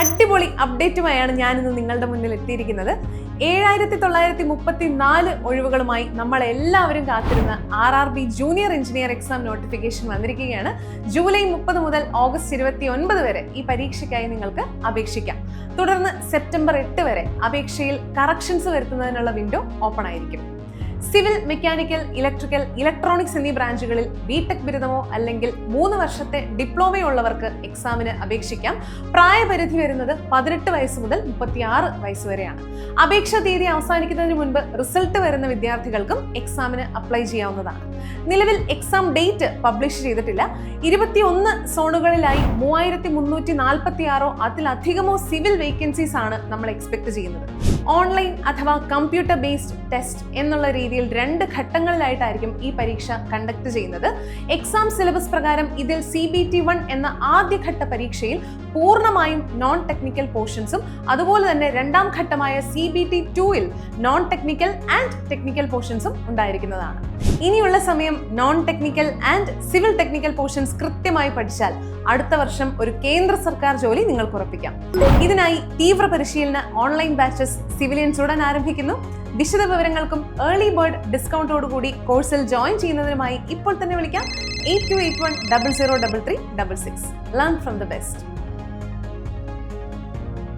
അടിപൊളി അപ്ഡേറ്റുമായാണ് ഞാനിന്ന് നിങ്ങളുടെ മുന്നിൽ എത്തിയിരിക്കുന്നത്. 7934 ഒഴിവുകളുമായി നമ്മൾ എല്ലാവരും കാത്തിരുന്ന RRB junior engineer exam notification വന്നിരിക്കുകയാണ്. ജൂലൈ 30 മുതൽ ഓഗസ്റ്റ് 29 വരെ ഈ പരീക്ഷയ്ക്കായി നിങ്ങൾക്ക് അപേക്ഷിക്കാം. തുടർന്ന് സെപ്റ്റംബർ 8 വരെ അപേക്ഷയിൽ കറക്ഷൻസ് വരുത്തുന്നതിനുള്ള വിൻഡോ ഓപ്പൺ ആയിരിക്കും. സിവിൽ, മെക്കാനിക്കൽ, ഇലക്ട്രിക്കൽ, ഇലക്ട്രോണിക്സ് എന്നീ ബ്രാഞ്ചുകളിൽ ബിടെക് ബിരുദമോ അല്ലെങ്കിൽ 3 വർഷത്തെ ഡിപ്ലോമയോ ഉള്ളവർക്ക് എക്സാമിന് അപേക്ഷിക്കാം. പ്രായപരിധി വരുന്നത് 18 വയസ്സ് മുതൽ 36 വയസ്സ് വരെയാണ്. അപേക്ഷാ തീയതി അവസാനിക്കുന്നതിന് മുൻപ് റിസൾട്ട് വരുന്ന വിദ്യാർത്ഥികൾക്കും എക്സാമിന് അപ്ലൈ ചെയ്യാവുന്നതാണ്. നിലവിൽ എക്സാം ഡേറ്റ് പബ്ലിഷ് ചെയ്തിട്ടില്ല. 21 സോണുകളിലായി 3346 അതിലധികമോ സിവിൽ വേക്കൻസീസ് ആണ് നമ്മൾ എക്സ്പെക്ട് ചെയ്യുന്നത്. ഓൺലൈൻ അഥവാ കമ്പ്യൂട്ടർ ബേസ്ഡ് ടെസ്റ്റ് എന്നുള്ള രീതിയിൽ 2 ഘട്ടങ്ങളിലായിട്ടായിരിക്കും ഈ പരീക്ഷ കണ്ടക്ട് ചെയ്യുന്നത്. എക്സാം സിലബസ് പ്രകാരം ഇതിൽ CBT1 എന്ന ആദ്യഘട്ട പരീക്ഷയിൽ പൂർണ്ണമായും നോൺ ടെക്നിക്കൽ പോർഷൻസും അതുപോലെ തന്നെ രണ്ടാം ഘട്ടമായ CBT2ൽ നോൺ ടെക്നിക്കൽ ആൻഡ് ടെക്നിക്കൽ പോർഷൻസും ഉണ്ടായിരിക്കുന്നതാണ്. ഇനിയുള്ള സമയം non technical and civil technical portions കൃത്യമായി പഠിച്ചാൽ അടുത്ത വർഷം ഒരു കേന്ദ്ര സർക്കാർ ജോലി നിങ്ങൾക്ക് ഉറപ്പിക്കാം. ഇതിനായി തീവ്ര പരിശീലന ഓൺലൈൻ ബാച്ചസ് സിവിലിയൻസ് ഉടൻ ആരംഭിക്കുന്നു. വിശദ വിവരങ്ങൾക്കും ഏർലി ബേർഡ് ഡിസ്കൗണ്ടോടുകൂടി കോഴ്സിൽ ജോയിൻ ചെയ്യുന്നതിനുമായി ഇപ്പോൾ തന്നെ വിളിക്കാം 8281 003366. Learn from the best.